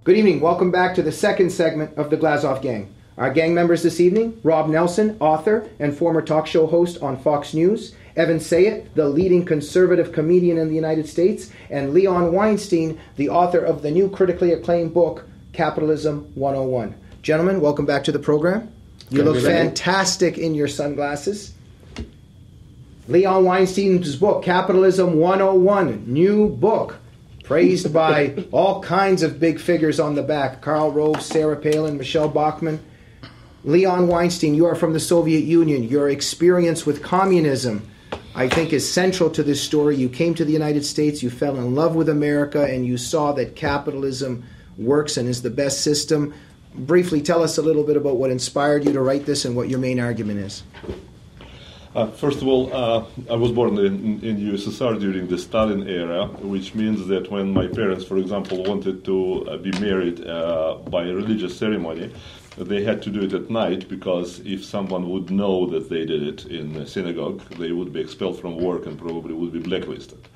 Good evening. Welcome back to the second segment of the Glazov Gang. Our gang members this evening, Rob Nelson, author and former talk show host on Fox News, Evan Sayet, the leading conservative comedian in the United States, and Leon Weinstein, the author of the new critically acclaimed book, Capitalism 101. Gentlemen, welcome back to the program. You look fantastic in your sunglasses. Leon Weinstein's book, Capitalism 101, new book. Praised by all kinds of big figures on the back. Karl Rove, Sarah Palin, Michelle Bachmann. Leon Weinstein, you are from the Soviet Union. Your experience with communism, I think, is central to this story. You came to the United States, you fell in love with America, and you saw that capitalism works and is the best system. Briefly, tell us a little bit about what inspired you to write this and what your main argument is. First of all, I was born in USSR during the Stalin era, which means that when my parents, for example, wanted to be married by a religious ceremony, they had to do it at night, because if someone would know that they did it in a synagogue, they would be expelled from work and probably would be blacklisted.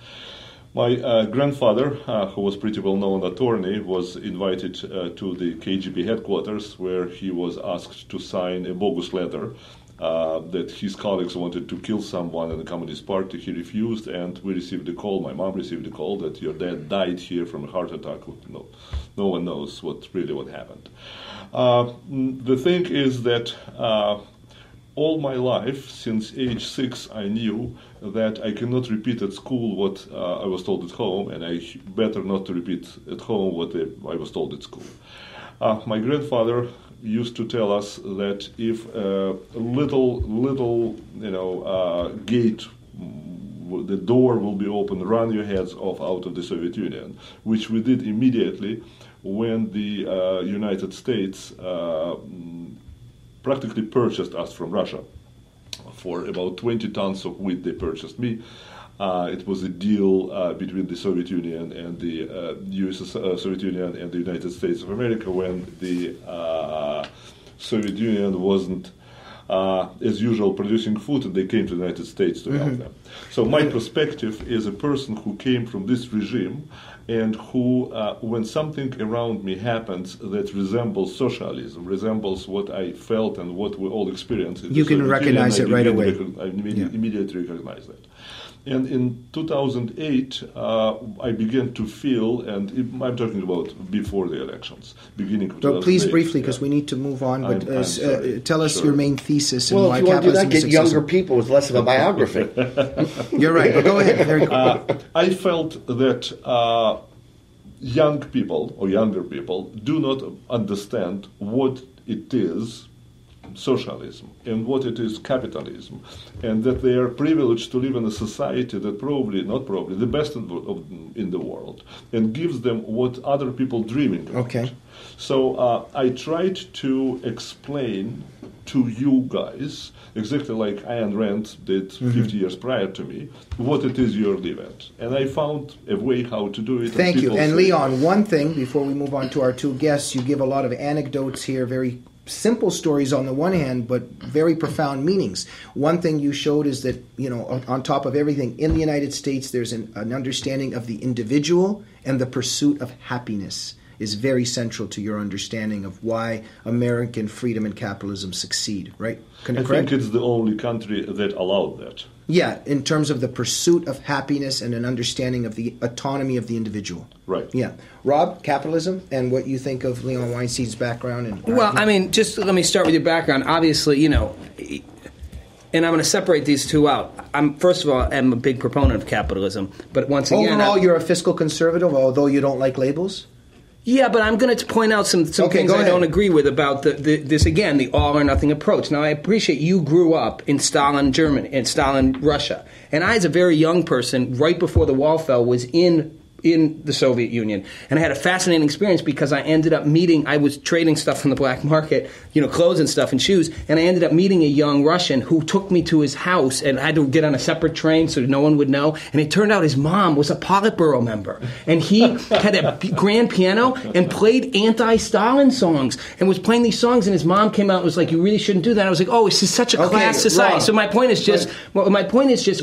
My grandfather, who was a pretty well-known attorney, was invited to the KGB headquarters, where he was asked to sign a bogus letter that his colleagues wanted to kill someone in the Communist Party. He refused, and we received a call, my mom received a call, that your dad died here from a heart attack. No one knows what happened. The thing is that all my life, since age 6, I knew that I cannot repeat at school what I was told at home, and I better not to repeat at home what I was told at school. My grandfather used to tell us that if a little gate, the door will be open, run your heads off out of the Soviet Union, which we did immediately when the United States practically purchased us from Russia. For about 20 tons of wheat they purchased me. It was a deal between the Soviet Union and the Soviet Union and the United States of America, when the Soviet Union wasn't, as usual, producing food, and they came to the United States to help them. So my perspective is a person who came from this regime, and who, when something around me happens that resembles socialism, resembles what I felt and what we all experienced, you can recognize it right away. I immediately recognize that. And in 2008, I began to feel, and I'm talking about before the elections, beginning of 2008. Please briefly, because we need to move on, but tell us your main thesis and why capitalism is successful. Well, if you want to do that, get younger people with less of a biography. You're right, but go ahead. Very good. I felt that young people, or younger people, do not understand what it is socialism and what it is capitalism, and that they are privileged to live in a society that the best in the world, and gives them what other people dreaming about. Okay. So I tried to explain to you guys, exactly like Ayn Rand did 50 years prior to me, what it is you're living. And I found a way how to do it. Thank you. And Leon, one thing before we move on to our two guests, you give a lot of anecdotes here, very simple stories on the one hand, but very profound meanings. One thing you showed is that, on top of everything, in the United States, there's an understanding of the individual, and the pursuit of happiness is very central to your understanding of why American freedom and capitalism succeed, right? I think it's the only country that allowed that. Yeah, in terms of the pursuit of happiness and an understanding of the autonomy of the individual. Right. Yeah. Rob, capitalism, and what you think of Leon Weinstein's background. Well, I mean, just let me start with your background. Obviously, and I'm going to separate these two out. First of all, I'm a big proponent of capitalism, but once again... Overall, you're a fiscal conservative, although you don't like labels? Yeah, but I'm going to point out some things I don't agree with about this, again, the all-or-nothing approach. Now, I appreciate you grew up in Stalin, Germany, and Stalin, Russia. And I, as a very young person, right before the wall fell, was in the Soviet Union. And I had a fascinating experience because I ended up I was trading stuff from the black market, clothes and stuff and shoes, and I ended up meeting a young Russian who took me to his house, and I had to get on a separate train so no one would know. And it turned out his mom was a Politburo member. And he had a grand piano and played anti-Stalin songs and was playing these songs, and his mom came out and was like, "You really shouldn't do that." I was like, "Oh, it's just such a class society." Rob, so my point is just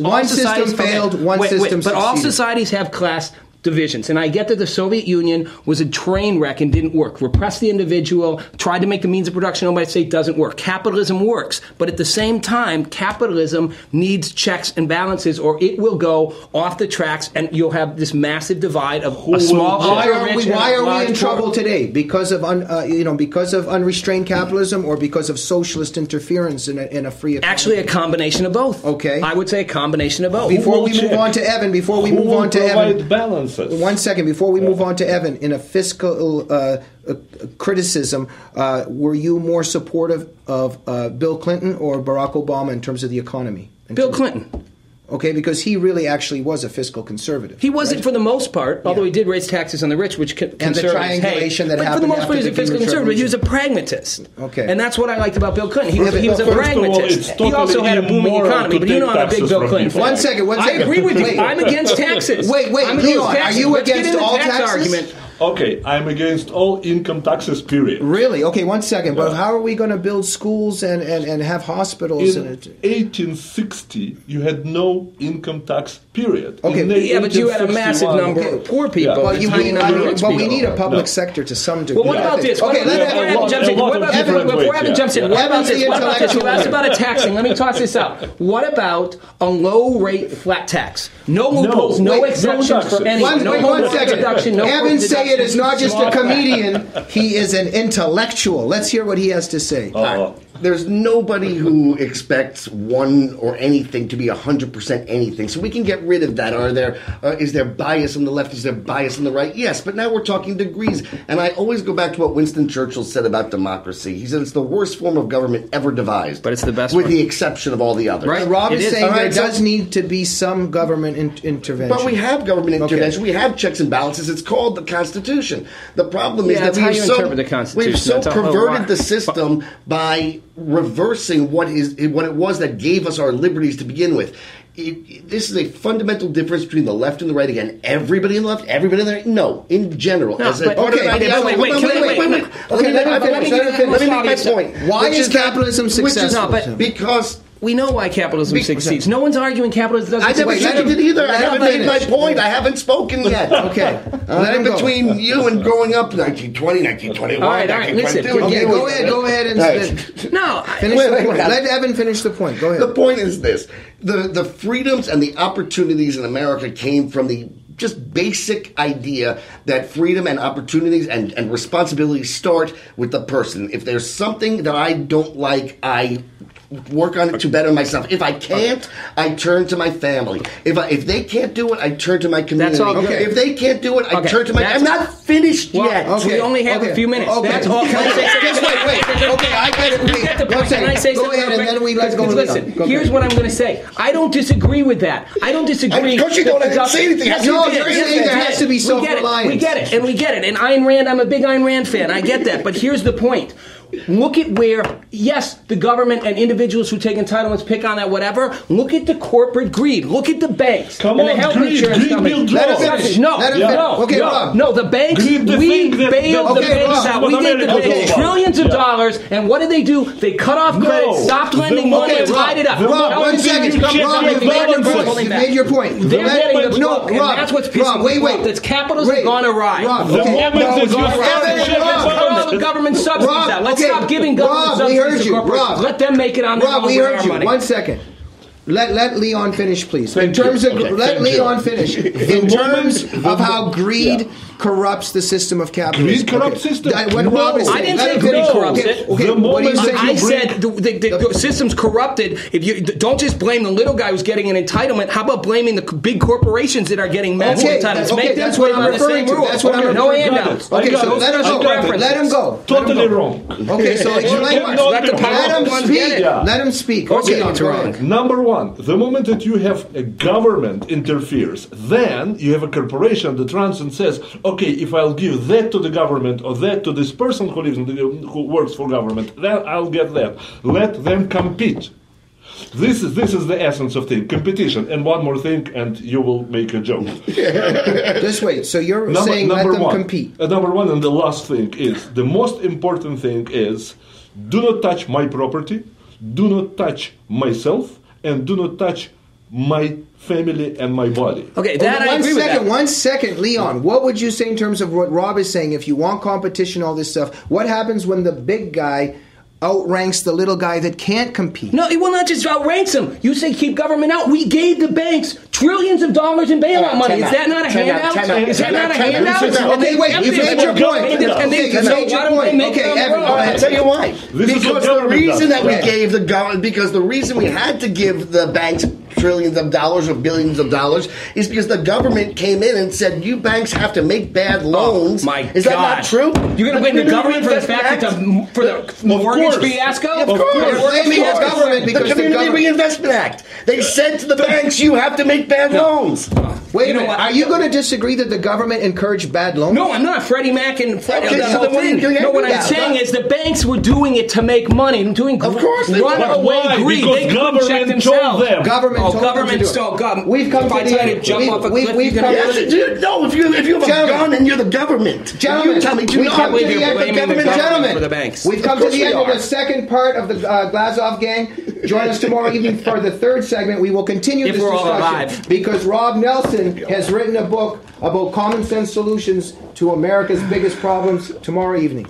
one all system failed, one system succeeded. But all societies have class. divisions. And I get that the Soviet Union was a train wreck and didn't work. Repressed the individual, tried to make the means of production owned by the state, doesn't work. Capitalism works. But at the same time, capitalism needs checks and balances or it will go off the tracks and you'll have this massive divide of a small... Why are we in trouble today? Because of unrestrained capitalism or because of socialist interference in a free economy? Actually, a combination of both. Okay. I would say a combination of both. Before we move on to Evan, balances? 1 second, before we move on to Evan, in a fiscal criticism, were you more supportive of Bill Clinton or Barack Obama in terms of the economy? Bill Clinton. Okay, because he really actually was a fiscal conservative. He wasn't for the most part, although he did raise taxes on the rich, which conservatives and the triangulation that but happened for the most part, he was a fiscal conservative. He was a Revolution. pragmatist. Okay. And that's what I liked about Bill Clinton. He was a First pragmatist. Of all, he also had a booming economy, but you know I'm a big Bill Clinton fan. One second. I agree with you. I'm against taxes. Wait, I'm Leon, taxes. are you Let's against get into all tax taxes? argument. Okay, I'm against all income taxes, period. Really? Okay, 1 second. But how are we going to build schools and have hospitals? In 1860, you had no income tax, period. Okay, but you had a massive number of poor people. Well, we need a public sector to some degree. Well, what about this? Okay, before Evan jumps in, what about this? You asked about a taxing. Let me toss this out. What about a low-rate flat tax? No loopholes, no exceptions for anyone. One second. Evan Sayet is not just a comedian, he is an intellectual. Let's hear what he has to say. There's nobody who expects one or anything to be 100% anything. So we can get rid of that. Is there bias on the left? Is there bias on the right? Yes, but now we're talking degrees. And I always go back to what Winston Churchill said about democracy. He said it's the worst form of government ever devised. But it's the best with one. the exception of all the others. Right, Rob is saying there does need to be some government intervention. But we have government intervention. We have checks and balances. It's called the Constitution. The problem is that we've so perverted the system by reversing what it was that gave us our liberties to begin with. This is a fundamental difference between the left and the right. Again, everybody on the left, everybody on the right. No, in general. No, wait. Let me make my point. Why is capitalism successful? Because we know why capitalism succeeds. No one's arguing capitalism doesn't succeed. I never said it either. I haven't made my point. I haven't spoken yet. Okay. Between you and growing up 1920, 1921, all right, listen. Go ahead and finish the point. Let Evan finish the point. Go ahead. The point is this. The freedoms and the opportunities in America came from the just basic idea that freedom and opportunities and responsibilities start with the person. If there's something that I don't like, I work on it to better myself. If I can't, I turn to my family. If they can't do it, I turn to my community. That's all good. If they can't do it, I turn to my... I'm not finished yet. We only have a few minutes. That's all. Just wait. Okay, I got it. Go ahead, and then let's go. Listen, here's what I'm going to say. I don't disagree with that. I don't disagree. Of course you don't. I didn't say anything. No, you're saying there has to be self-reliance. We get it. And Ayn Rand, I'm a big Ayn Rand fan. I get that. But here's the point. Look at where, yes, the government and individuals who take entitlements pick on that, whatever. Look at the corporate greed. Look at the banks and the health insurance companies. Let him finish. No, the banks. We bailed the banks out. We gave the banks trillions of dollars, and what did they do? They cut off credit, stopped lending money, and tied it up. Rob, 1 second. You made your point. They're getting the book, and that's what's pissing me off. That's capitalism gone awry. Rob, cut all the government subsidies out. Let's stop giving government subsidies to corporations. Let them make it on their own. Rob, we heard you. 1 second. Let Leon finish, please. Let Leon finish. In terms of how greed corrupts the system of capitalism. Greed corrupts system. I didn't say greed corrupts it. I said the system's corrupted. If you don't just blame the little guy who's getting an entitlement, how about blaming the big corporations that are getting massive entitlements? Make them play by the same rules. That's what I'm referring to. No handouts. Okay, so let him go. Totally wrong. Okay, so let him speak. Okay, it's wrong. Number one, the moment that you have a government interferes, then you have a corporation that runs and says, okay, if I'll give that to the government or that to this person who works for government, then I'll get that. Let them compete. This is the essence of thing, competition. And one more thing, and you will make a joke. Just wait. So you're saying let them compete. Number one, and the last thing is, the most important thing is, do not touch my property, do not touch myself, and do not touch my family and my body. Okay, that I agree with that. 1 second, Leon. What would you say in terms of what Rob is saying? If you want competition, all this stuff, what happens when the big guy outranks the little guy that can't compete? No, it will not just outranks them. You say keep government out. We gave the banks trillions of dollars in bailout money. Is that not a handout? Is that not a handout? Okay, wait. You've made your point. Okay, Evan, go ahead. I'll tell you why. Because the reason that we gave the government, because the reason we had to give the banks trillions of dollars or billions of dollars is because the government came in and said you banks have to make bad loans. Oh, my Is that not true? You're going to blame the government for the fact that for the mortgage fiasco? Of course. You're blaming the government because the Community Reinvestment Act. They said to the banks you have to make bad loans. Wait a minute. Are you going to disagree that the government encouraged bad loans? No, I'm not. Freddie Mac and Freddie. Okay, so No, what I'm saying is the banks were doing it to make money. Of course they were. Runaway greed. Because They couldn't check government told themselves. them. Government told them to do it. We've come to the end. Jump off a cliff. Yes, dude, no, if you have a gun and you're the government, Gentlemen, you tell me, we've come to the end of the government. For the banks. We've come to the end of the second part of the Glazov gang. Join us tomorrow evening for the third segment. We will continue this discussion because Rob Nelson has written a book about common sense solutions to America's biggest problems tomorrow evening.